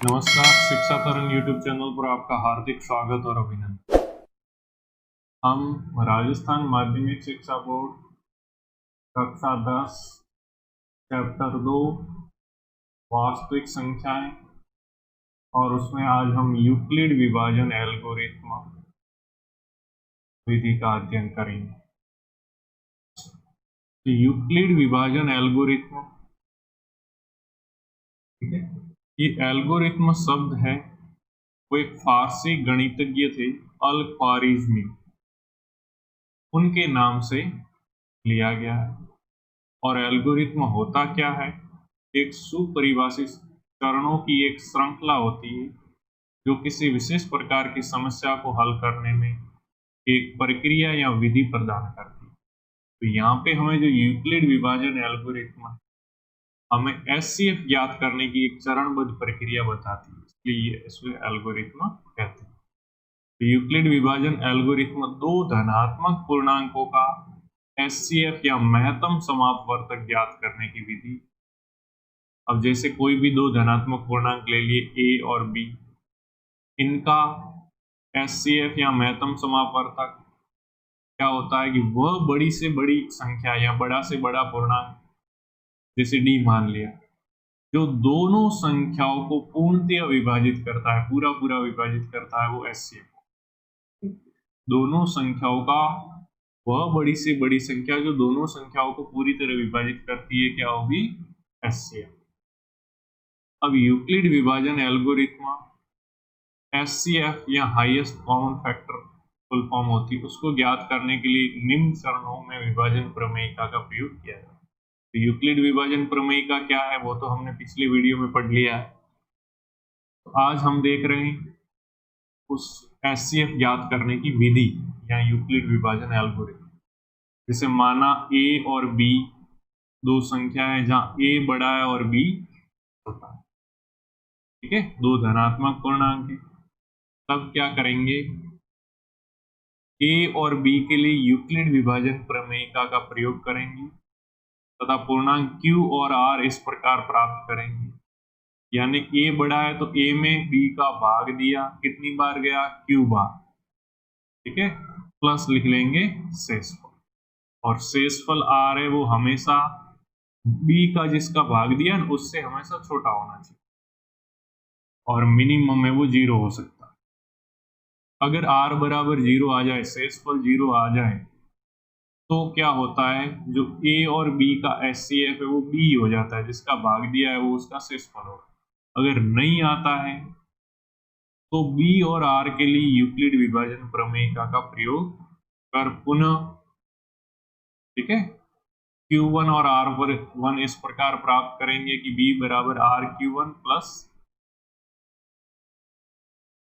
नमस्कार, शिक्षा तरंग यूट्यूब चैनल पर आपका हार्दिक स्वागत और अभिनंदन। हम राजस्थान माध्यमिक शिक्षा बोर्ड कक्षा 10 चैप्टर 2 वास्तविक संख्याएं और उसमें आज हम यूक्लिड विभाजन एल्गोरिथ्म विधि का अध्ययन करेंगे। यूक्लिड विभाजन एल्गोरिथ्म, ठीक है, ये एल्गोरिथ्म शब्द है वो एक फारसी गणितज्ञ थे अल ख्वारिज़मी, उनके नाम से लिया गया है। और एल्गोरिथ्म होता क्या है? एक सुपरिभाषित चरणों की एक श्रृंखला होती है जो किसी विशेष प्रकार की समस्या को हल करने में एक प्रक्रिया या विधि प्रदान करती है। तो यहाँ पे हमें जो यूक्लिड विभाजन एल्गोरिथ्म हमें एचसीएफ ज्ञात करने की एक चरणबद्ध प्रक्रिया बताती है, इसलिए इसमें एल्गोरिथ्म कहते हैं। तो यूक्लिड विभाजन एल्गोरिथ्म दो धनात्मक पूर्णांकों का एचसीएफ या महत्तम समापवर्तक ज्ञात करने की विधि। अब जैसे कोई भी दो धनात्मक पूर्णांक ले लिए a और b, इनका एचसीएफ या महत्तम समापवर्तक क्या होता है कि वह बड़ी से बड़ी संख्या या बड़ा से बड़ा पूर्णांक, जैसे d मान लिया, जो दोनों संख्याओं को पूर्णतः विभाजित करता है, पूरा पूरा विभाजित करता है, वो एचसीएफ। दोनों संख्याओं का वह बड़ी से बड़ी संख्या जो दोनों संख्याओं को पूरी तरह विभाजित करती है, क्या होगी? एचसीएफ। अब यूक्लिड विभाजन एल्गोरिथ्म एचसीएफ या highest common factor full form होती है, उसको ज्ञात करने के लिए निम्न चरणों में विभाजन प्रमेयिका का प्रयोग किया जाता है। तो यूक्लिड विभाजन प्रमेयिका क्या है वो तो हमने पिछले वीडियो में पढ़ लिया है। तो आज हम देख रहे हैं उस एचसीएफ ज्ञात करने की विधि या यूक्लिड विभाजन एल्गोरिथ्म। जैसे माना a और b दो संख्या है जहां a बड़ा है और b छोटा है, ठीक है, दो धनात्मक पूर्णांक है। तब क्या करेंगे? a और b के लिए यूक्लिड विभाजन प्रमेयिका का प्रयोग करेंगे तथा पूर्णांक q और r इस प्रकार प्राप्त करेंगे। यानी a बड़ा है तो a में b का भाग दिया, कितनी बार गया? q बार, ठीक है, प्लस लिख लेंगे शेषफल, और शेषफल r है वो हमेशा b का जिसका भाग दिया ना उससे हमेशा छोटा होना चाहिए, और मिनिमम में वो 0 हो सकता है। अगर r बराबर 0 आ जाए, शेषफल 0 आ जाए, तो क्या होता है, जो a और b का एचसीएफ है वो b हो जाता है, जिसका भाग दिया है वो उसका शेषफल होगा। अगर नहीं आता है तो b और r के लिए यूक्लिड विभाजन प्रमेयिका का प्रयोग कर पुनः, ठीक है, Q1 और R1 इस प्रकार प्राप्त करेंगे कि B बराबर RQ1 प्लस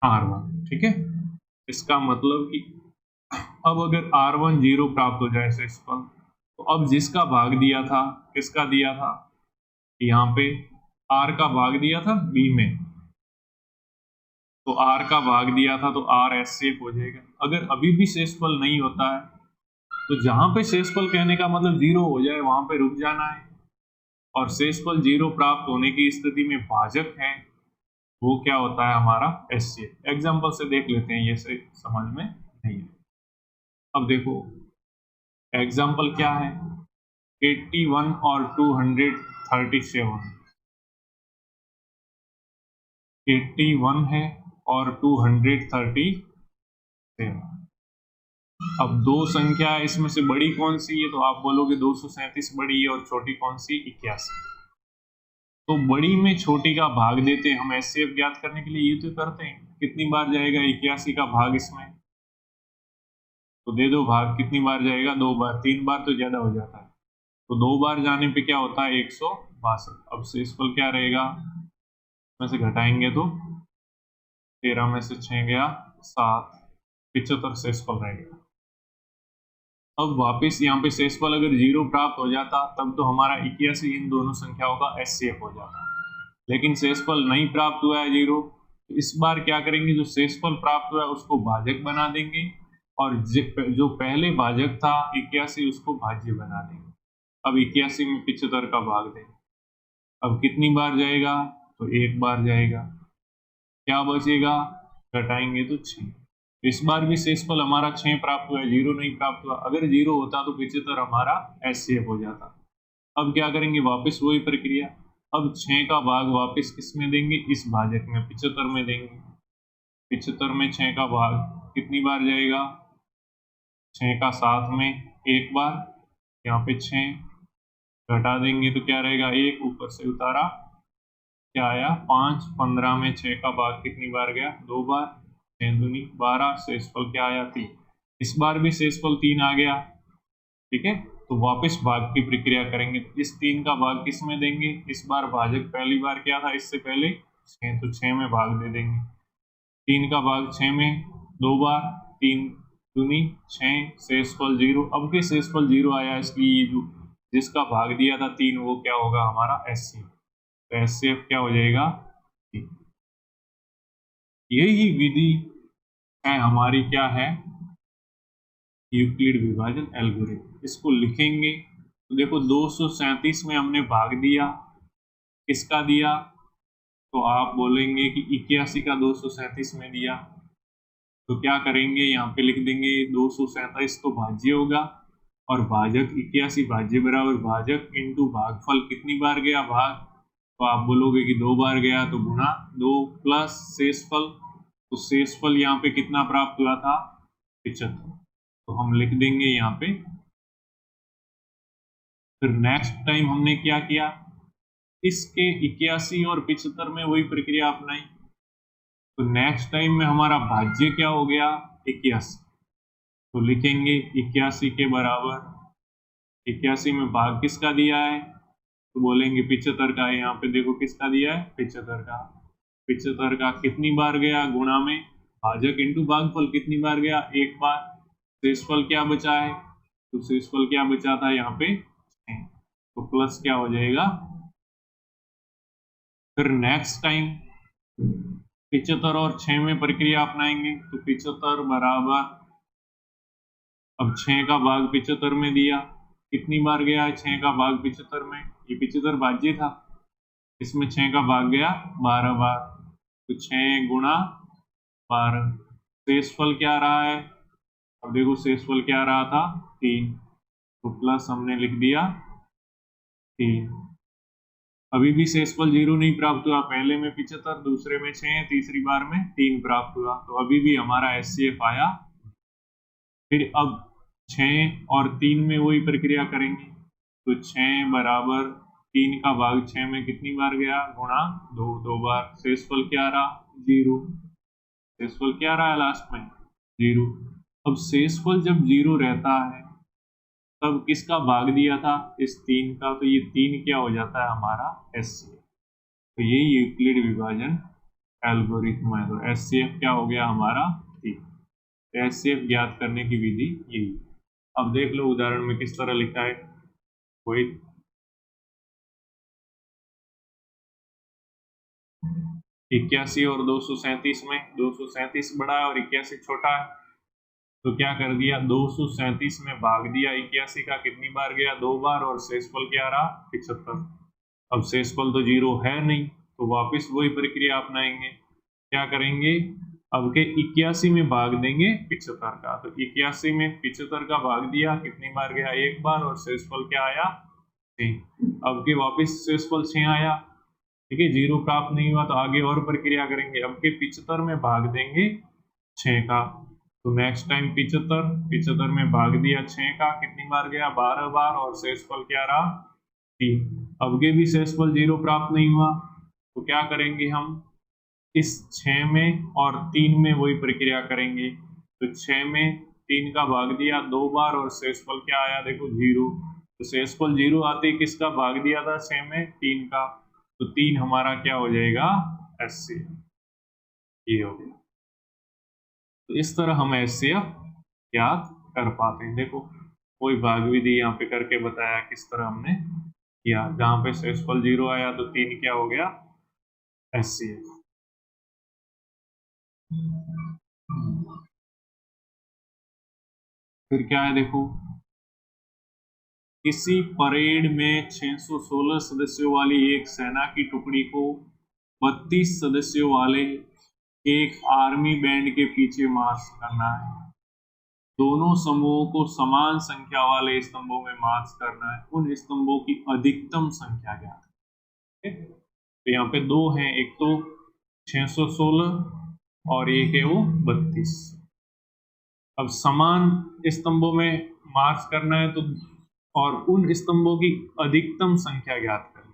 R1, ठीक है। इसका मतलब कि अब अगर R1 0 प्राप्त हो जाए शेषफल, तो अब जिसका भाग दिया था, किसका दिया था? यहाँ पे R का भाग दिया था B में, तो R का भाग दिया था तो R एचसीएफ हो जाएगा। अगर अभी भी शेषफल नहीं होता है तो जहां पे शेषफल कहने का मतलब 0 हो जाए वहां पे रुक जाना है, और शेषफल 0 प्राप्त होने की स्थिति में भाजक है वो क्या होता है? हमारा एचसीएफ। एग्जांपल से देख लेते हैं, ये से समझ में नहीं है। अब देखो एग्जांपल क्या है, 81 और 237। 81 है और 237। अब दो संख्या है, इसमें से बड़ी कौन सी है? तो आप बोलोगे 237 बड़ी है और छोटी कौन सी? 81। तो बड़ी में छोटी का भाग देते हैं हम एचसीएफ ज्ञात करने के लिए, ये तो करते हैं। कितनी बार जाएगा 81 का भाग इसमें? तो दे दो भाग, कितनी बार जाएगा? 2 बार। 3 बार तो ज्यादा हो जाता है, तो 2 बार जाने पे क्या होता है? 162। अब शेषफल क्या रहेगा? में से घटाएंगे तो 13 में से 6 गया 7, 75 शेषफल रहेगा। अब वापस यहाँ पे शेषफल अगर 0 प्राप्त हो जाता तब तो हमारा 81 इन दोनों संख्याओं का एचसीएफ हो जाता, लेकिन शेषफल नहीं प्राप्त हुआ है 0। तो इस बार क्या करेंगे, जो शेषफल प्राप्त हुआ है उसको भाजक बना देंगे, और जो पहले भाजक था 81 उसको भाज्य बना देंगे। अब 81 में 75 का भाग देंगे। अब कितनी बार जाएगा? तो 1 बार जाएगा। क्या बचेगा, घटाएंगे तो 6। इस बार भी शेषफल हमारा 6 प्राप्त हुआ है, 0 नहीं प्राप्त हुआ। अगर 0 होता तो 75 हमारा एचसीएफ हो जाता। अब क्या करेंगे, वापस वही प्रक्रिया। अब 6 का भाग वापस किस में देंगे, इस भाजक में 75 में देंगे। 75 में 6 का भाग कितनी बार जाएगा, 6 का 7 में एक बार, यहाँ पे 6 घटा देंगे तो क्या रहेगा, 1 ऊपर से उतारा, क्या आया 5। 15 में 6 का भाग कितनी बार गया, 2 बार, 6 दूनी 12, शेषफल क्या आया 3। इस बार भी शेषफल 3 आ गया। ठीक है, तो वापस भाग की प्रक्रिया करेंगे। तो इस 3 का भाग किस में देंगे, इस बार भाजक पहली बार क्या था इससे पहले 6, तो 6 में भाग दे देंगे। 3 का भाग 6 में 2 बार, 3 दूनी 6, शेषफल 0। अब के शेषफल 0 आया, इसलिए ये जो जिसका भाग दिया था 3 वो क्या होगा हमारा एचसीएफ। तो एचसीएफ क्या हो जाएगा 3। यही विधि है हमारी, क्या है, यूक्लिड विभाजन एल्गोरिथम। इसको लिखेंगे तो देखो 237 में हमने भाग दिया, किसका दिया, तो आप बोलेंगे कि 81 का 237 में दिया। तो क्या करेंगे, यहाँ पे लिख देंगे 237 तो भाज्य होगा, और भाजक 81 भाज्य बराबर भाजक इंटू भागफल कितनी बार गया भाग, तो आप बोलोगे कि 2 बार गया, तो गुणा 2 प्लस शेषफल। तो शेषफल यहाँ पे कितना प्राप्त हुआ था 75, तो हम लिख देंगे यहाँ पे। फिर नेक्स्ट टाइम हमने क्या किया, इसके 81 और 75 में वही प्रक्रिया अपनाई। तो नेक्स्ट टाइम में हमारा भाज्य क्या हो गया 81, तो लिखेंगे 81 के बराबर, 81 में भाग किसका दिया है, तो बोलेंगे 75 का है। यहाँ पे देखो किसका दिया है 75 का। 75 का कितनी बार गया गुणा में, भाजक इंटू भागफल कितनी बार गया, एक बार। शेषफल क्या बचा है, तो शेषफल क्या बचा था यहाँ पे 6, तो प्लस क्या हो जाएगा। फिर नेक्स्ट टाइम 75 और 6 में प्रक्रिया अपनाएंगे, तो 75 बराबर, अब 6 का भाग 75 में दिया, कितनी बार गया है 6 का भाग 75 में, ये 75 भाज्य था, इसमें 6 का भाग गया 12 बार, तो 6 गुणा 12। शेषफल क्या रहा है, अब देखो शेषफल क्या रहा था 3, तो प्लस हमने लिख दिया 3। अभी भी शेषफल 0 नहीं प्राप्त हुआ, पहले में 75, दूसरे में 6, तीसरी बार में 3 प्राप्त हुआ, तो अभी भी हमारा एचसीएफ आया। फिर अब 6 और 3 में वही प्रक्रिया करेंगे, तो 6 बराबर 3 का भाग 6 में कितनी बार गया गुणा 2, 2 बार। शेषफल क्या रहा 0, शेषफल क्या रहा है लास्ट में 0। अब शेषफल जब 0 रहता है तब किसका भाग दिया था इस 3 का, तो ये 3 क्या हो जाता है हमारा एचसीएफ। तो ये यूक्लिड विभाजन एल्गोरिथम है। तो एचसीएफ क्या हो गया हमारा 3। एचसीएफ ज्ञात करने की विधि यही। अब देख लो उदाहरण में किस तरह लिखा है, कोई 81 और 237 में 237 बड़ा है और 81 छोटा है, तो क्या कर दिया 237 में भाग दिया 81 का, कितनी बार गया 2 बार, और शेषफल क्या रहा 75। अब शेषफल तो 0 है नहीं, तो वापस वही प्रक्रिया अपनाएंगे। क्या करेंगे, अब के 81 में भाग देंगे 75 का, तो 81 में 75 का भाग दिया, कितनी बार गया एक बार, और शेषफल क्या आया 6। अब के वापस शेषफल 6 आया, ठीक है, 0 प्राप्त नहीं हुआ, तो आगे और प्रक्रिया करेंगे। अब के 75 में भाग देंगे 6 का, तो नेक्स्ट टाइम 75 में भाग दिया 6 का, कितनी बार गया 12 बार, और शेषफल क्या रहा 3। अब के भी शेषफल 0 प्राप्त नहीं हुआ, तो क्या करेंगे हम इस 6 में और 3 में वही प्रक्रिया करेंगे। तो 6 में 3 का भाग दिया 2 बार, और शेषफल क्या आया देखो 0। तो शेषफल 0 आते ही किसका भाग दिया था 6 में 3 का, तो 3 हमारा क्या हो जाएगा एचसीएफ, ये हो गया। तो इस तरह हम एचसीएफ याद कर पाते हैं। देखो कोई भाग विधि यहाँ पे करके बताया किस तरह हमने किया, जहाँ पे शेषफल 0 आया तो 3 क्या हो गया एचसीएफ। फिर क्या है देखो, किसी परेड में 616 सदस्यों वाली एक सेना की टुकड़ी को 32 सदस्यों वाले एक आर्मी बैंड के पीछे मार्च करना है, दोनों समूहों को समान संख्या वाले स्तंभों में मार्च करना है, उन स्तंभों की अधिकतम संख्या ज्ञात करें। तो यहाँ पे दो हैं, एक तो 616 और एक है वो 32। अब समान स्तंभों में मार्च करना है तो और उन स्तंभों की अधिकतम संख्या ज्ञात करनी,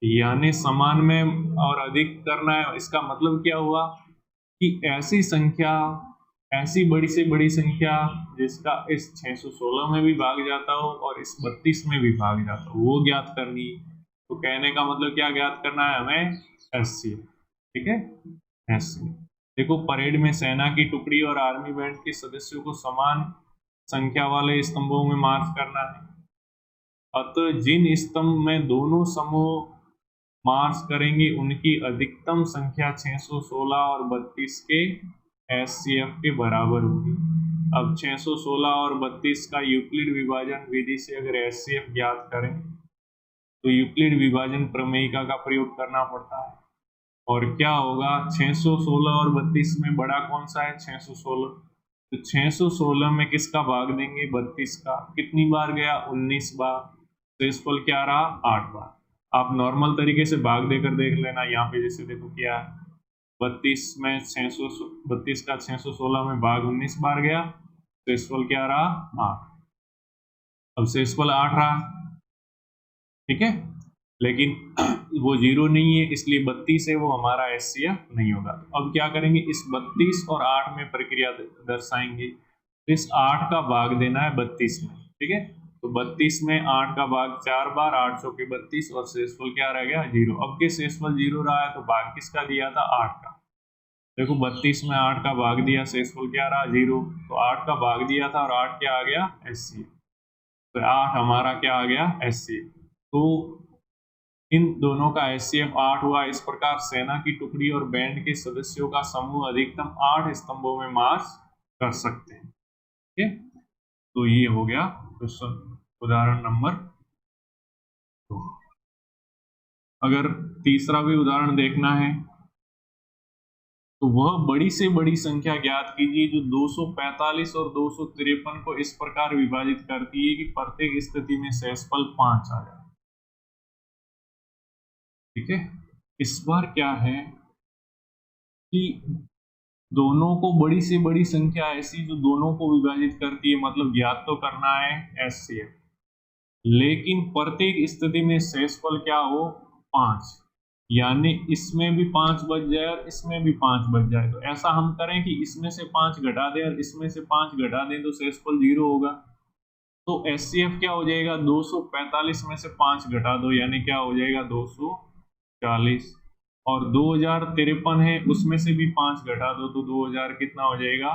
यानी समान में और अधिक करना है। इसका मतलब क्या हुआ कि ऐसी संख्या, ऐसी बड़ी से बड़ी संख्या जिसका इस 616 में भी भाग जाता हो और इस 32 में भी भाग जाता हो, वो ज्ञात करनी। तो कहने का मतलब क्या ज्ञात करना है हमें? HCF। ठीक है, HCF। देखो, परेड में सेना की टुकड़ी और आर्मी बैंड के सदस्यों को समान संख्या वाले स्तंभों में मार्च करना है। अतः जिन स्तंभ में दोनों समूह मार्च करेंगे उनकी अधिकतम संख्या 616 और 32 के HCF के बराबर होगी। अब 616 और 32 का यूक्लिड विभाजन विधि से अगर HCF ज्ञात करें तो यूक्लिड विभाजन प्रमेयिका का प्रयोग करना पड़ता है। और क्या होगा, 616 और 32 में बड़ा कौन सा है? 616। तो 616 में किसका भाग देंगे? 32 का। कितनी बार गया? 19 बार। तो इस फल क्या रहा? 8 बार। आप नॉर्मल तरीके से भाग देकर देख लेना। यहाँ पे जैसे देखो क्या, 32 में 32 का 616 में भाग 19 बार गया, तो इस फल क्या रहा? 8। अब से इस फल 8 रहा, ठीक है, लेकिन वो 0 नहीं है, इसलिए 32 है वो हमारा HCF नहीं होगा। अब क्या करेंगे, इस 32 और 8 में प्रक्रिया दर्शाएंगे। इस 8 का भाग देना है 32 में, ठीक है। तो 32 में 8 का भाग 4 बार, 8 चौके 32 और शेषफल क्या रह गया? 0। अब के शेषफल 0 रहा है तो भाग किसका दिया था? 8 का। देखो 32 में 8 का भाग दिया, शेषफल क्या रहा? 0। तो 8 का भाग दिया था और 8 क्या आ गया? HCF। तो 8 हमारा क्या आ गया? HCF। तो इन दोनों का HCF 8 हुआ। इस प्रकार सेना की टुकड़ी और बैंड के सदस्यों का समूह अधिकतम 8 स्तंभों में मार्च कर सकते हैं। ठीक है, तो ये हो गया क्वेश्चन, उदाहरण नंबर 2। अगर तीसरा भी उदाहरण देखना है तो वह बड़ी से बड़ी संख्या ज्ञात कीजिए जो 245 और 253 को इस प्रकार विभाजित करती है कि प्रत्येक स्थिति में शेषफल 5 आ जाए। ठीक है, इस बार क्या है कि दोनों को बड़ी से बड़ी संख्या ऐसी जो दोनों को विभाजित करती है, मतलब ज्ञात तो करना है HCF, लेकिन प्रत्येक स्थिति में शेषफल क्या हो? 5। यानी इसमें भी 5 बच जाए और इसमें भी 5 बच जाए। तो ऐसा हम करें कि इसमें से 5 घटा दें और इसमें से 5 घटा दें तो शेषफल 0 होगा। तो HCF क्या हो जाएगा? 245 में से 5 घटा दो, यानी क्या हो जाएगा? 240। और 2053 है, उसमें से भी 5 घटा दो तो 2000 कितना हो जाएगा?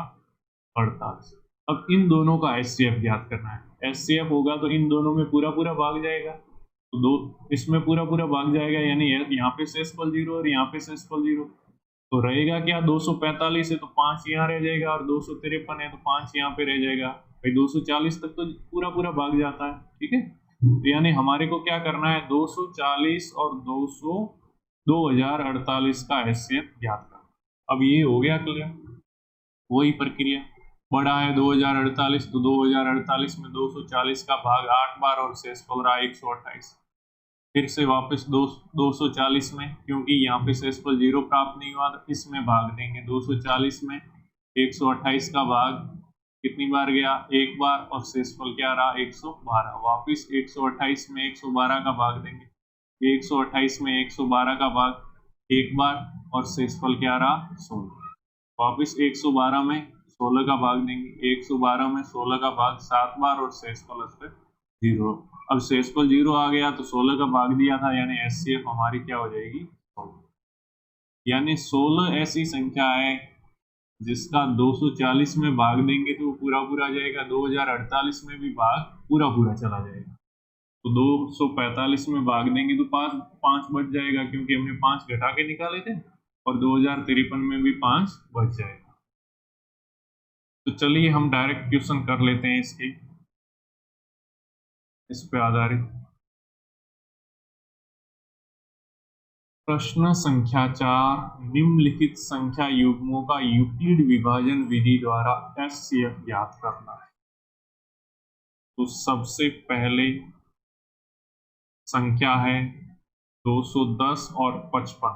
48। अब इन दोनों का HCF ज्ञात करना है। HCF होगा तो इन दोनों में पूरा पूरा भाग जाएगा, तो दो इसमें पूरा पूरा भाग जाएगा, यानी यहाँ पे शेषफल 0 और यहाँ पे शेषफल 0। तो रहेगा क्या? 245 है तो 5 यहाँ रह जाएगा और 253 है तो 5 यहाँ पे रह जाएगा। भाई 240 तक तो पूरा पूरा भाग जाता है। ठीक है, तो यानी हमारे को क्या करना है? 240 और 2048 का HCF ज्ञात करना। अब ये हो गया क्लियर। वही प्रक्रिया, बड़ा है 2048 तो 2048 में 240 का भाग 8 बार और शेषफल रहा 128। फिर से वापस 240 में, क्योंकि यहाँ पे शेषफल 0 प्राप्त नहीं हुआ तो इसमें भाग देंगे। 240 में 128 का भाग कितनी बार गया? 1 बार और शेषफल क्या रहा? 112। वापिस 128 में 112 का भाग देंगे। 128 में 112 का भाग 1 बार और शेषफल क्या रहा? 16। वापिस 112 में 16 का भाग देंगे। 112 में 16 का भाग 7 बार और शेषफल 0। अब शेषफल 0 आ गया तो 16 का भाग दिया था, यानी HCF हमारी क्या हो जाएगी? 16। यानी 16 ऐसी संख्या है जिसका 240 में भाग देंगे तो पूरा पूरा जाएगा, 2048 में भी भाग पूरा पूरा चला जाएगा। तो 245 में भाग देंगे तो 5 बच जाएगा, क्योंकि हमने 5 घटा के निकाले थे, और 2053 में भी 5 बच जाएगा। तो चलिए हम डायरेक्ट क्वेश्चन कर लेते हैं इस पे आधारित। प्रश्न संख्या 4, निम्नलिखित संख्या युग्मों का यूक्लिड विभाजन विधि द्वारा एचसीएफ ज्ञात करना है। तो सबसे पहले संख्या है 210 और 55।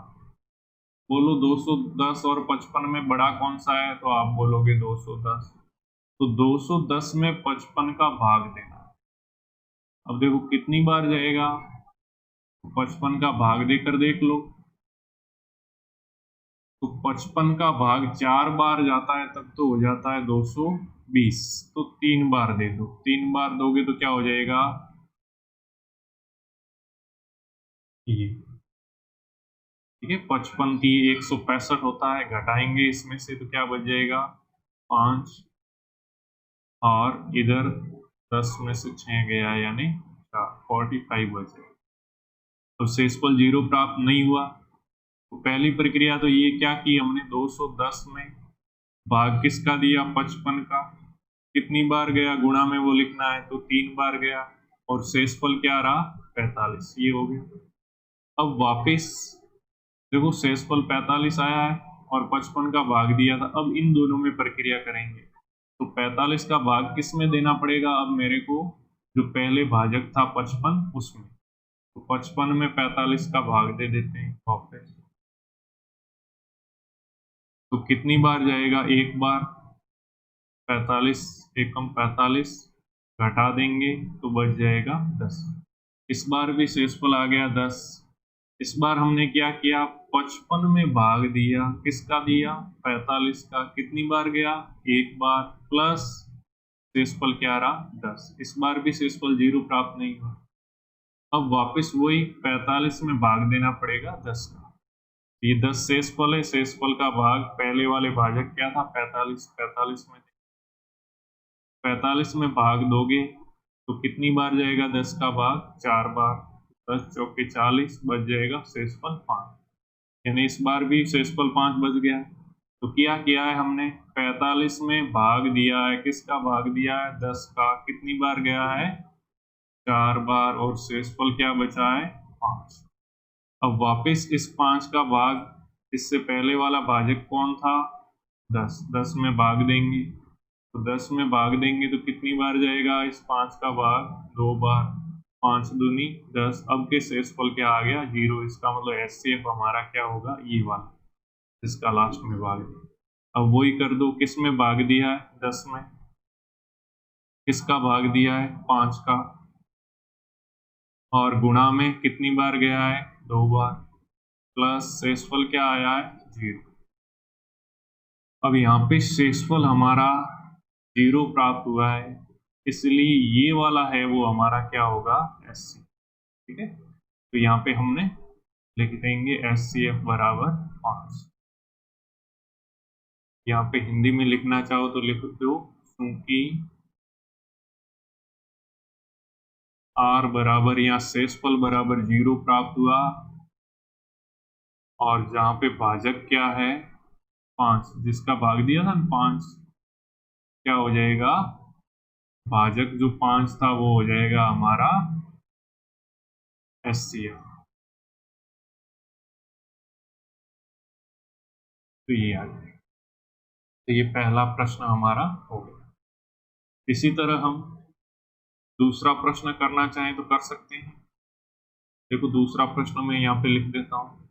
बोलो 210 और 55 में बड़ा कौन सा है, तो आप बोलोगे 210। तो 210 में 55 का भाग देना है। अब देखो कितनी बार जाएगा, 55 का भाग देकर देख लो। तो 55 का भाग 4 बार जाता है तब तो हो जाता है 220। तो 3 बार दे दो, 3 बार दोगे तो क्या हो जाएगा, ये ठीक है। 55 की 165 होता है, घटाएंगे इसमें से तो क्या बच जाएगा 5, और इधर 10 में से 6 गया यानी 45 बचे। तो शेषफल 0 प्राप्त नहीं हुआ। तो पहली प्रक्रिया तो ये क्या की हमने, 210 में भाग किसका दिया, 55 का, कितनी बार गया गुणा में वो लिखना है, तो 3 बार गया, और शेषफल क्या रहा 45, ये हो गया। अब वापस देखो शेषफल 45 आया है और 55 का भाग दिया था। अब इन दोनों में प्रक्रिया करेंगे। तो 45 का भाग किस में देना पड़ेगा, अब मेरे को जो पहले भाजक था 55 उसमें। तो 55 में 45 का भाग दे देते हैं वापस। तो कितनी बार जाएगा, एक बार, 45 एकम 45, घटा देंगे तो बच जाएगा 10। इस बार भी शेषफल आ गया 10। इस बार हमने क्या किया, 55 में भाग दिया, किसका दिया 45 का, कितनी बार गया एक बार, प्लस शेषफल क्या रहा 10। इस बार भी शेषफल 0 प्राप्त नहीं हुआ। अब वापस वही 45 में भाग देना पड़ेगा 10 का। ये 10 शेषफल है, शेषफल का भाग पहले वाले भाजक क्या था 45, 45 में भाग दोगे तो कितनी बार जाएगा 10 का भाग, 4 बार, 10 चौके 40, बच जाएगा शेषफल 5। यानी इस बार भी शेषफल 5 बच गया। तो क्या है हमने, 45 में भाग दिया है, किसका भाग दिया है 10 का, कितनी बार गया है 4 बार, और शेषफल क्या बचा है 5। अब वापस इस 5 का भाग, इससे पहले वाला भाजक कौन था 10, 10 में भाग देंगे। तो 10 में भाग देंगे तो कितनी बार जाएगा इस 5 का भाग, 2 बार, 5 दूनी 10। अब के शेषफल क्या आ गया 0। इसका मतलब एचसीएफ हमारा क्या होगा, ये वाला जिसका लास्ट में भाग दिया। अब वही कर दो, किस में भाग दिया है 10 में, किसका भाग दिया है 5 का, और गुणा में कितनी बार गया है 2 बार, प्लस शेषफल क्या आया है 0। अब यहाँ पे शेषफल हमारा 0 प्राप्त हुआ है, इसलिए ये वाला है वो हमारा क्या होगा एचसी। ठीक है, तो यहाँ पे हमने लिख देंगे एचसीएफ बराबर 5। यहाँ पे हिंदी में लिखना चाहो तो लिख दो, क्योंकि आर बराबर यहाँ शेषफल बराबर 0 प्राप्त हुआ, और जहाँ पे भाजक क्या है 5, जिसका भाग दिया था 5, क्या हो जाएगा भाजक जो 5 था वो हो जाएगा हमारा एचसीएफ। तो ये आ जाएगा। तो ये पहला प्रश्न हमारा हो गया। इसी तरह हम दूसरा प्रश्न करना चाहें तो कर सकते हैं। देखो दूसरा प्रश्न मैं यहाँ पे लिख देता हूं।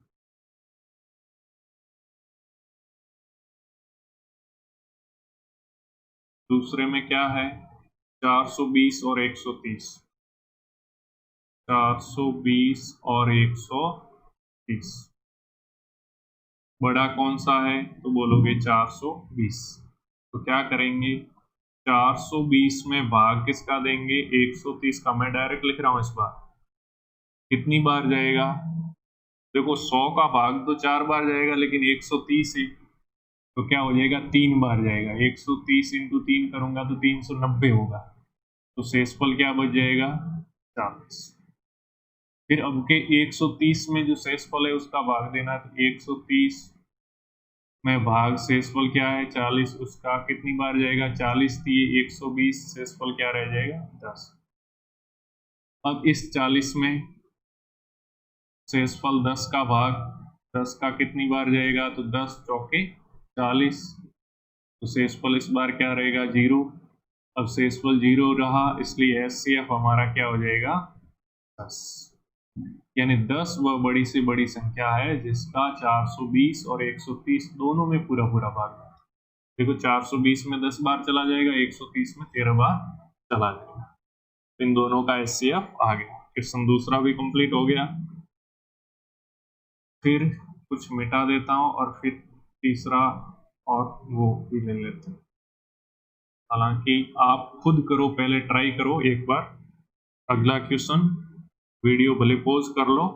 दूसरे में क्या है 420 और 130, 420 और 130, बड़ा कौन सा है तो बोलोगे 420। तो क्या करेंगे, 420 में भाग किसका देंगे 130 का, मैं डायरेक्ट लिख रहा हूं इस बार, कितनी बार जाएगा, देखो 100 का भाग तो 4 बार जाएगा, लेकिन 130 है तो क्या हो जाएगा 3 बार जाएगा। 130 इंटू 3 करूंगा तो 390 होगा। तो शेषफल क्या बच जाएगा 40। फिर अब के 130 में जो शेषफल है उसका भाग देना है, तो 130 में भाग शेषफल क्या है 40, उसका कितनी बार जाएगा 40 थी 120, शेषफल क्या रह जाएगा 10। अब इस 40 में शेषफल 10 का भाग 10 का कितनी बार जाएगा, तो 10 चौके 40, तो शेषफल इस बार क्या रहेगा, 0। अब शेषफल 0 रहा, इसलिए एचसीएफ हमारा क्या हो जाएगा, 10। यानी 10 वह बड़ी से बड़ी संख्या है जिसका 420 और 130 दोनों में पूरा पूरा भाग है। देखो 420 में 10 बार चला जाएगा, 130 में 13 बार चला जाएगा। इन दोनों का एचसीएफ आ गया। क्वेश्चन दूसरा भी कंप्लीट हो गया। फिर कुछ मिटा देता हूं और फिर तीसरा और वो भी ले लेते हैं। हालांकि आप खुद करो, पहले ट्राई करो एक बार। अगला क्वेश्चन, वीडियो भले पॉज कर लो,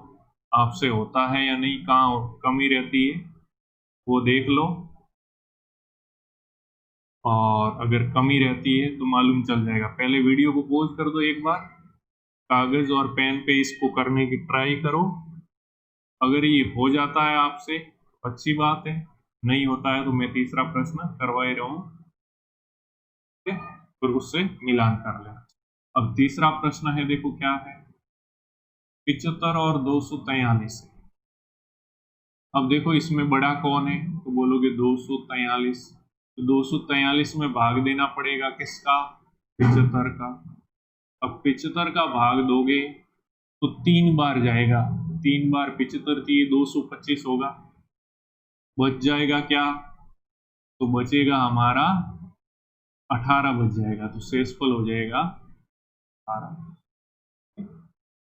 आपसे होता है या नहीं, कहाँ कमी रहती है वो देख लो, और अगर कमी रहती है तो मालूम चल जाएगा। पहले वीडियो को पॉज कर दो एक बार, कागज और पेन पे इसको करने की ट्राई करो। अगर ये हो जाता है आपसे अच्छी बात है, नहीं होता है तो मैं तीसरा प्रश्न करवा ही रहा हूं, ठीक है, फिर उससे मिलान कर लेना। अब तीसरा प्रश्न है, देखो क्या है, 75 और 243। अब देखो इसमें बड़ा कौन है, तो बोलोगे 243, तो 243 में भाग देना पड़ेगा किसका, 75 का। अब 75 का भाग दोगे तो 3 बार जाएगा, 3 बार 75 थी, 225 होगा, बच जाएगा क्या, तो बचेगा हमारा 18 बच जाएगा, तो शेषफल हो जाएगा 18।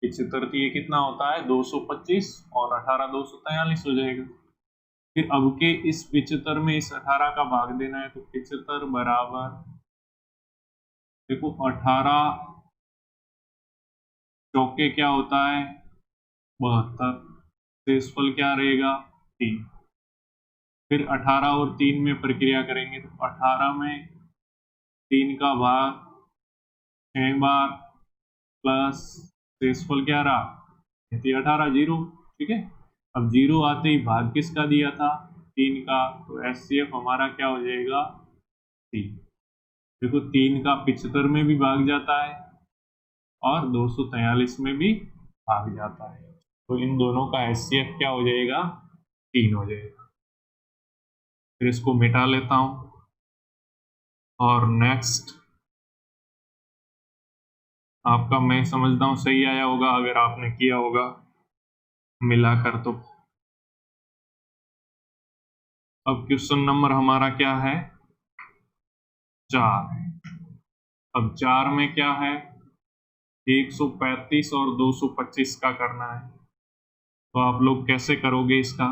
75 थी, ये कितना होता है 225 और 18 243 हो जाएगा। फिर अब के इस 75 में इस 18 का भाग देना है, तो 75 बराबर, देखो 18 चौके क्या होता है 72, शेषफल क्या रहेगा 3। फिर 18 और 3 में प्रक्रिया करेंगे, तो 18 में 3 का भाग 6 बार प्लस शेषफल क्या रहा, 18 0, ठीक है। अब 0 आते ही भाग किसका दिया था, 3 का, तो एचसीएफ हमारा क्या हो जाएगा 3। देखो 3 का 75 में भी भाग जाता है और 243 में भी भाग जाता है, तो इन दोनों का एचसीएफ क्या हो जाएगा 3 हो जाएगा। फिर इसको मिटा लेता हूं और नेक्स्ट आपका मैं समझता हूं सही आया होगा अगर आपने किया होगा मिलाकर तो। अब क्वेश्चन नंबर हमारा क्या है 4। अब 4 में क्या है 135 और 225 का करना है, तो आप लोग कैसे करोगे इसका,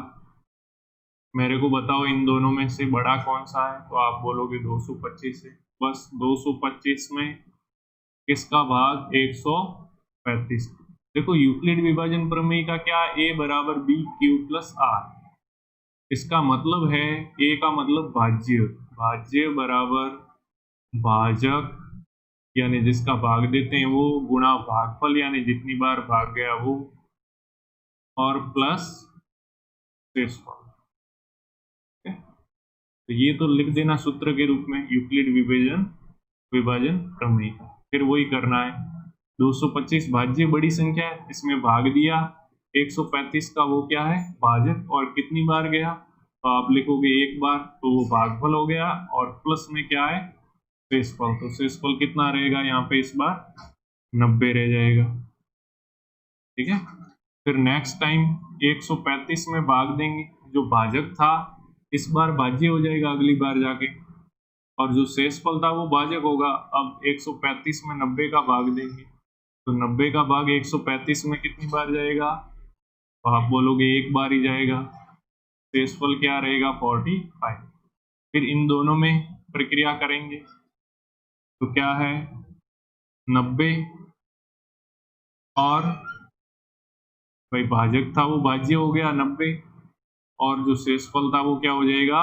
मेरे को बताओ इन दोनों में से बड़ा कौन सा है, तो आप बोलोगे 225 है। बस 225 में किसका भाग 135। देखो यूक्लिड विभाजन प्रमेय का क्या, a बराबर बी क्यू प्लस आर, इसका मतलब है a का मतलब भाज्य, भाज्य बराबर भाजक यानी जिसका भाग देते हैं वो, गुणा भागफल यानी जितनी बार भाग गया वो, और प्लस शेषफल। तो ये तो लिख देना सूत्र के रूप में यूक्लिड विभाजन प्रमेय का। फिर वही करना है, 225 भाज्य बड़ी संख्या है, इसमें भाग दिया, 135 का वो क्या है भाजक, और कितनी बार गया, तो आप लिखोगे एक बार, तो वो भागफल हो गया, और प्लस में क्या है शेषफल, तो शेषफल कितना रहेगा यहाँ पे इस बार 90 रह जाएगा, ठीक है। फिर नेक्स्ट टाइम 135 में भाग देंगे, जो भाजक था इस बार भाज्य हो जाएगा अगली बार जाके, और जो शेषफल था वो भाजक होगा। अब 135 में 90 का भाग देंगे, तो 90 का भाग 135 में कितनी बार जाएगा, तो आप बोलोगे एक बार ही जाएगा, शेषफल क्या रहेगा 45। फिर इन दोनों में प्रक्रिया करेंगे, तो क्या है 90 और भाई भाजक था वो भाज्य हो गया 90, और जो शेषफल था वो क्या हो जाएगा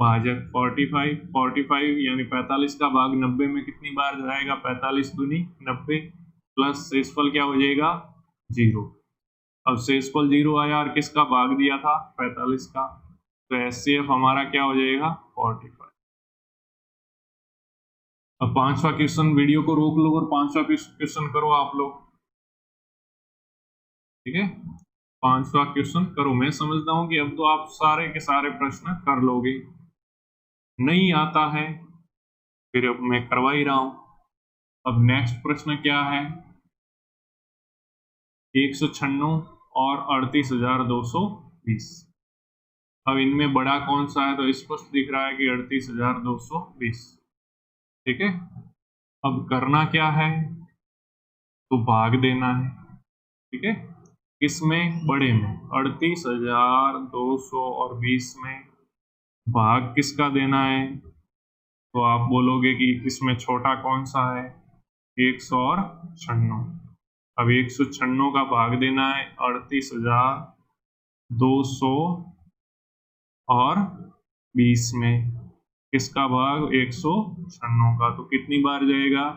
भाजक 45 यानी 45 का भाग 90 में कितनी बार जाएगा 45 दूनी 90, प्लस शेषफल क्या हो जाएगा 0। अब शेषफल 0 आया और किसका भाग दिया था 45 का, तो एचसीएफ हमारा क्या हो जाएगा 45। अब पांचवा क्वेश्चन, वीडियो को रोक लो और पांचवा क्वेश्चन करो आप लोग, ठीक है। 5वां क्वेश्चन करो। मैं समझता हूं कि अब तो आप सारे के सारे प्रश्न कर लोगे। नहीं आता है फिर अब मैं करवा ही रहा हूं। अब नेक्स्ट प्रश्न क्या है? 196 और 38,220। अब इनमें बड़ा कौन सा है? तो स्पष्ट दिख रहा है कि 38,220। ठीक है। अब करना क्या है? तो भाग देना है। ठीक है। किसमें? बड़े में। 38,220 में भाग किसका देना है? तो आप बोलोगे कि इसमें छोटा कौन सा है? 196। अब 196 का भाग देना है 38,200 और 20 में। किसका भाग? 196 का। तो कितनी बार जाएगा?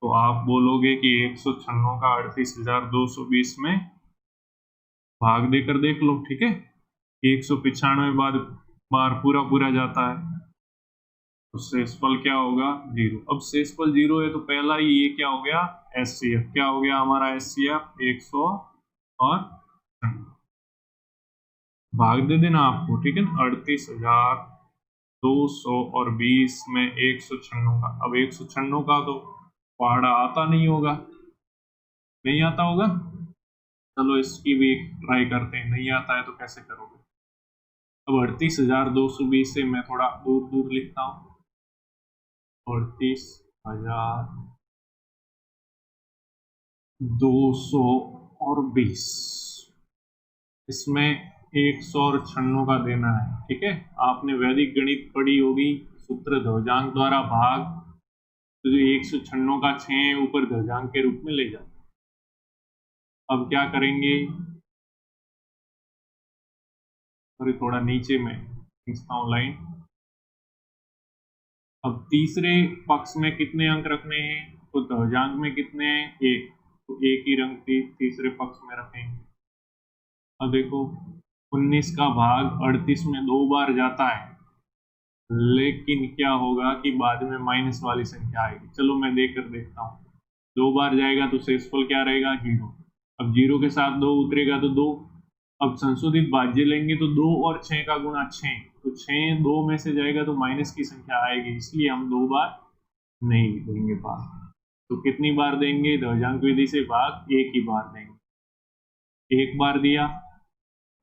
तो आप बोलोगे कि 196 का 38,220 में भाग देकर देख लो। ठीक है। 195 बार पूरा पूरा जाता है तो शेषफल क्या होगा? 0। अब शेषफल 0 है तो पहला ही ये क्या हो गया? एचसीएफ। क्या हो गया हमारा एचसीएफ? 100 और भाग दे देना आपको। ठीक है ना। 38,200 और 20 में 196 का। अब 196 का तो पहाड़ा आता नहीं होगा। नहीं आता होगा। चलो इसकी भी ट्राई करते हैं। नहीं आता है तो कैसे करोगे? अब 38,220 से मैं थोड़ा दूर दूर लिखता हूँ। 38,220 इसमें 100 और 96 का देना है। ठीक है। आपने वैदिक गणित पढ़ी होगी। सूत्र ध्वजांक द्वारा भाग। तो जो 196 का 6 ऊपर ध्वजांक के रूप में ले जाओ। अब क्या करेंगे? सॉरी थोड़ा नीचे में खींचता हूँ लाइन। अब तीसरे पक्ष में कितने अंक रखने हैं? तो ध्वजांक में कितने हैं? 1। तो एक ही रंग तीसरे पक्ष में रखेंगे। अब देखो 19 का भाग 38 में 2 बार जाता है लेकिन क्या होगा कि बाद में माइनस वाली संख्या आएगी। चलो मैं देकर देखता हूँ। 2 बार जाएगा तो शेषफल क्या रहेगा? 0। अब 0 के साथ 2 उतरेगा तो 2। अब संशोधित भाज्य लेंगे तो 2 और 6 का गुणा 6। तो 6 2 में से जाएगा तो माइनस की संख्या आएगी, इसलिए हम 2 बार नहीं देंगे भाग। तो कितनी बार देंगे? ध्वजांक विधि से भाग एक ही बार देंगे। एक बार दिया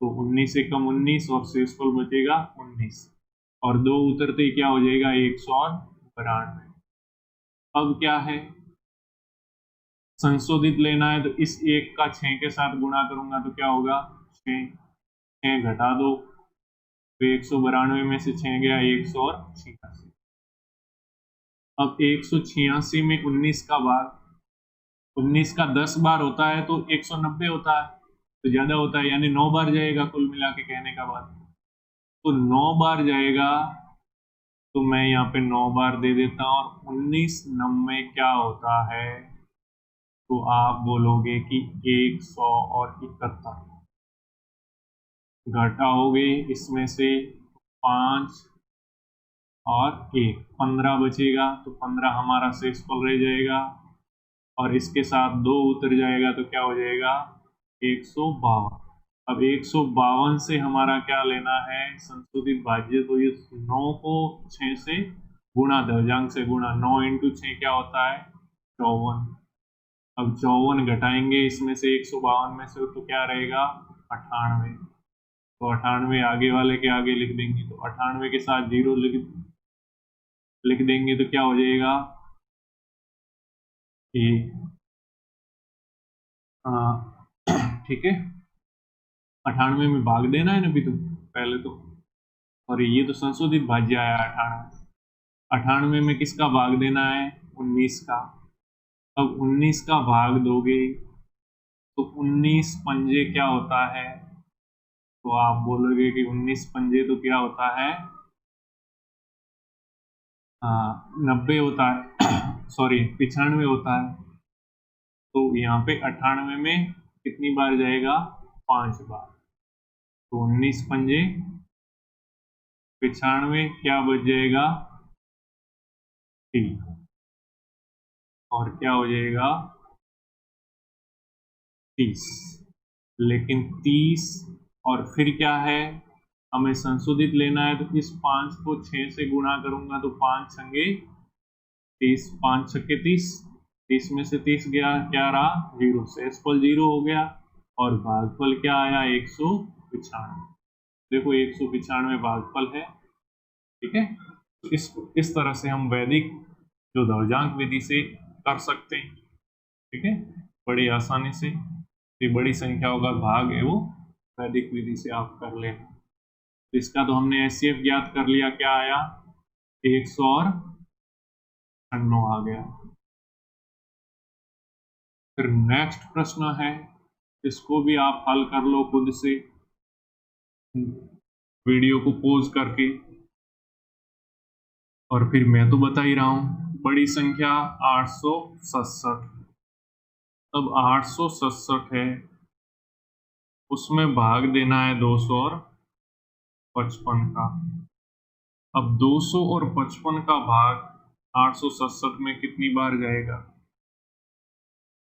तो 19 से कम 19 और शेषफल बचेगा 19। और 2 उतरते क्या हो जाएगा? 192। अब क्या है? संशोधित लेना है तो इस 1 का 6 के साथ गुणा करूंगा तो क्या होगा? 6। 6 घटा दो तो 192 में से 6 गया 186। अब 186 में 19 का भाग। 19 का 10 बार होता है तो 190 होता है। तो ज्यादा होता है यानी 9 बार जाएगा कुल मिला के कहने का बाद। तो 9 बार जाएगा तो मैं यहाँ पे 9 बार दे देता हूँ। और 19 90 क्या होता है? तो आप बोलोगे कि 100 और 71 घटाओगे इसमें से 5 और 1 15 बचेगा। तो 15 हमारा शेषफल रह जाएगा और इसके साथ 2 उतर जाएगा तो क्या हो जाएगा? 152। अब 152 से हमारा क्या लेना है? संशोधित भाज्य। तो ये 9 को 6 से गुणा, ध्वजांक से गुणा। 9 इंटू 6 क्या होता है? 54। अब 54 घटाएंगे इसमें से 152 में से तो क्या रहेगा? 98। तो 98 आगे वाले के आगे लिख देंगे तो 98 के साथ 0 लिख देंगे तो क्या हो जाएगा? ये ठीक है। 98 में भाग देना है ना अभी तो पहले तो। और ये तो संशोधित भाज्य आया 98। 98 में किसका भाग देना है? 19 का। अब 19 का भाग दोगे तो 19 पंजे क्या होता है? तो आप बोलोगे कि 19 पंजे तो क्या होता है? 90 होता है सॉरी 95 होता है। तो यहाँ पे 98 में कितनी बार जाएगा? 5 बार। तो 19 पंजे 95 क्या बच जाएगा? 3। और क्या हो जाएगा? 30। लेकिन 30 और फिर क्या है, हमें संशोधित लेना है, तो इस 5 को 6 से गुणा करूंगा तो 5 छंगे 30, 5 छक्के 30, 30 में से 30 गया, क्या रहा 0, शेषफल 0 हो गया और भागफल क्या आया 195। देखो 195 भागफल है। ठीक है, तो इस तरह से हम वैदिक जो ध्वजांक विधि से कर सकते हैं। ठीक है, बड़ी आसानी से ये बड़ी संख्याओं का भाग है वो वैदिक विधि से आप कर लेना। तो इसका तो हमने एचसीएफ ज्ञात कर लिया, क्या आया 196 आ गया। फिर नेक्स्ट प्रश्न है, इसको भी आप हल कर लो खुद से वीडियो को पॉज करके, और फिर मैं तो बता ही रहा हूं बड़ी संख्या 867। अब 867 है, उसमें भाग देना है 200 और 55 का। अब 200 और 55 का भाग 867 में कितनी बार जाएगा,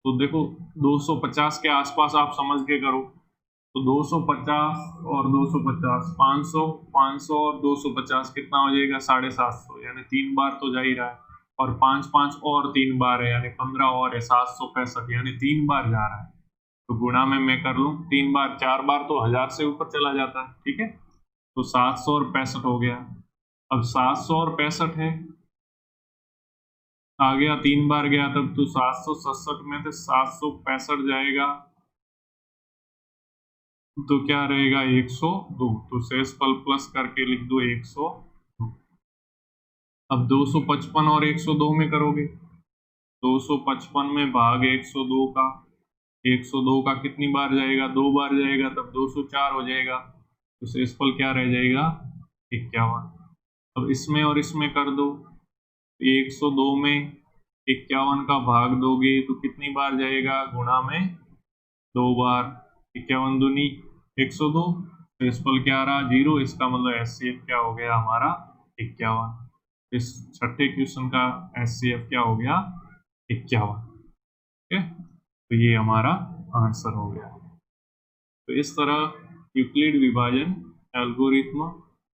तो देखो 250 के आसपास आप समझ के करो, तो 250 और 250 500, 500 और 250 कितना हो जाएगा 750, यानी 3 बार तो जा ही रहा है, और 5 5 और 3 बार है, यानी 15 और है 765, यानी 3 बार जा रहा है। तो गुणा में मैं कर लूं 3 बार, 4 बार तो 1000 से ऊपर चला जाता है। ठीक है, तो 700 और 65 हो गया। अब 700 और 65 है, आ गया 3 बार गया, तब तो 767 में से 765 जाएगा तो क्या रहेगा 102, तो शेषफल प्लस करके लिख दो 102। अब 255 और 102 में करोगे, 255 में भाग 102 का, 102 का कितनी बार जाएगा 2 बार जाएगा, तब 204 हो जाएगा, तो शेषफल क्या रह जाएगा 51। अब इसमें और इसमें कर दो, 102 में 51 का भाग दोगे तो कितनी बार जाएगा, गुणा में 2 बार, 51 दूनी 102, शेषफल क्या रहा 0, इसका मतलब एचसीएफ क्या हो गया हमारा 51। इस छठे क्वेश्चन का एचसीएफ क्या हो गया 51। ठीक है, तो ये हमारा आंसर हो गया। तो इस तरह यूक्लिड विभाजन एल्गोरिथ्म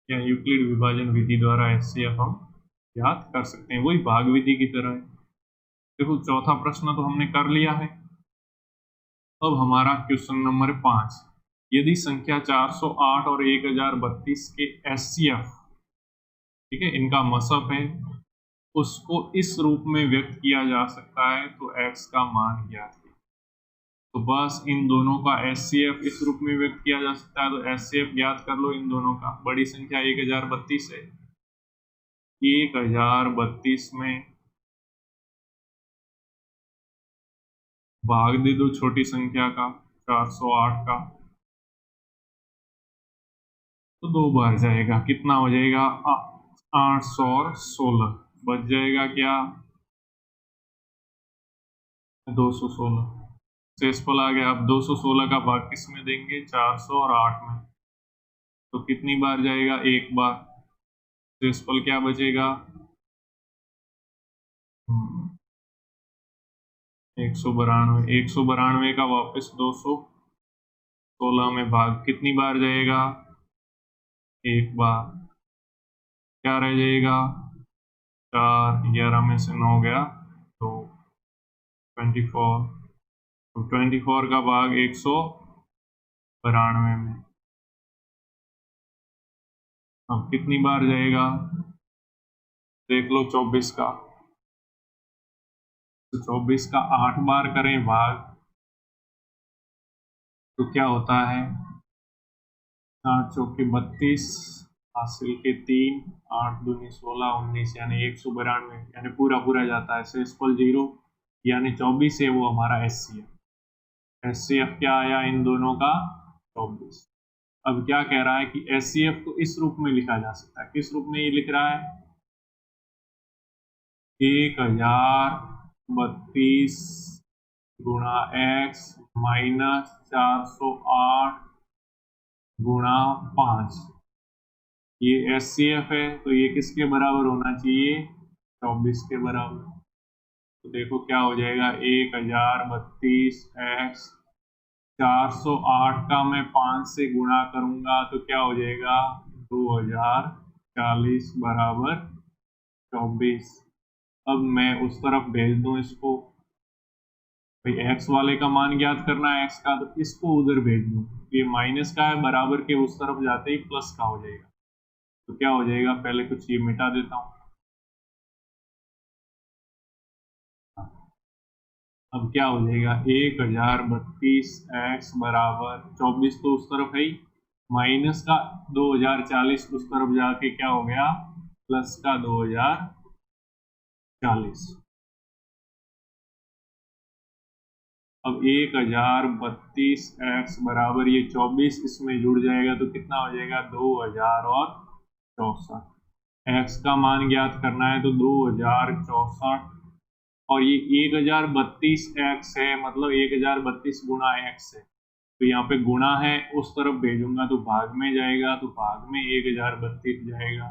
या यूक्लिड विभाजन विधि द्वारा एचसीएफ हम याद कर सकते हैं, वही भाग विधि की तरह है। देखो चौथा प्रश्न तो हमने कर लिया है। अब हमारा क्वेश्चन नंबर 5, यदि संख्या 408 और 1032 के एचसीएफ, ठीक है, इनका मसब है, उसको इस रूप में व्यक्त किया जा सकता है, तो x का मान ज्ञात है। तो बस इन दोनों का एचसीएफ इस रूप में व्यक्त किया जा सकता है, तो एचसीएफ ज्ञात कर लो इन दोनों का। बड़ी संख्या 1032 है, 1032 में भाग दे दो छोटी संख्या का 408 का, तो 2 बार जाएगा, कितना हो जाएगा 816, बच जाएगा क्या 216, शेषफल आ गया। अब 216 का भाग किस में देंगे 400 और 8 में, तो कितनी बार जाएगा 1 बार, शेषफल क्या बचेगा 192, 192 का वापस 216 में भाग कितनी बार जाएगा 1 बार, क्या रह जाएगा 4, 11 में से 9 गया तो 24, तो 24 का भाग 192 में, अब कितनी बार जाएगा देख लो 24 का, तो 24 का 8 बार करें भाग, तो क्या होता है 8 चौके 32, हासिल के 3, 8 दूनी 16, 19, यानी 192, यानी पूरा पूरा जाता है, शेषफल 0, यानी 24 है वो हमारा एचसीएफ। एचसीएफ क्या आया इन दोनों का 24। अब क्या कह रहा है कि एचसीएफ को इस रूप में लिखा जा सकता है, किस रूप में ये लिख रहा है 1032 गुणा x माइनस 408 गुणा 5, ये एचसीएफ है, तो ये किसके बराबर होना चाहिए 24 के बराबर। तो देखो क्या हो जाएगा 1032 x 408 का मैं 5 से गुणा करूंगा तो क्या हो जाएगा 2040 बराबर 24। अब मैं उस तरफ भेज दूं इसको, भाई एक्स वाले का मान ज्ञात करना है एक्स का, तो इसको उधर भेज दूं, ये माइनस का है, बराबर के उस तरफ जाते ही प्लस का हो जाएगा। तो क्या हो जाएगा, पहले कुछ ये मिटा देता हूं। अब क्या हो जाएगा 1032 एक्स बराबर 24 तो उस तरफ है ही, माइनस का 2040 उस तरफ जाके क्या हो गया प्लस का 2040। अब 1032 एक्स बराबर ये 24 इसमें जुड़ जाएगा तो कितना हो जाएगा 2064। एक्स का मान ज्ञात करना है तो 2064, और ये 1032 एक्स है, मतलब 1032 गुणा एक्स है, तो यहाँ पे गुणा है उस तरफ भेजूंगा तो भाग में जाएगा, तो भाग में 1032 जाएगा,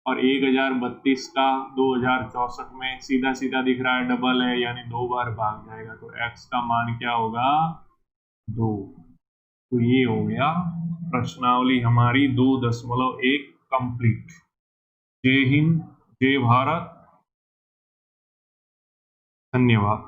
और 1032 का 2064 में सीधा सीधा दिख रहा है डबल है, यानी 2 बार भाग जाएगा, तो x का मान क्या होगा 2। तो ये हो गया प्रश्नावली हमारी 2.1 कंप्लीट। जय हिंद, जय भारत, धन्यवाद।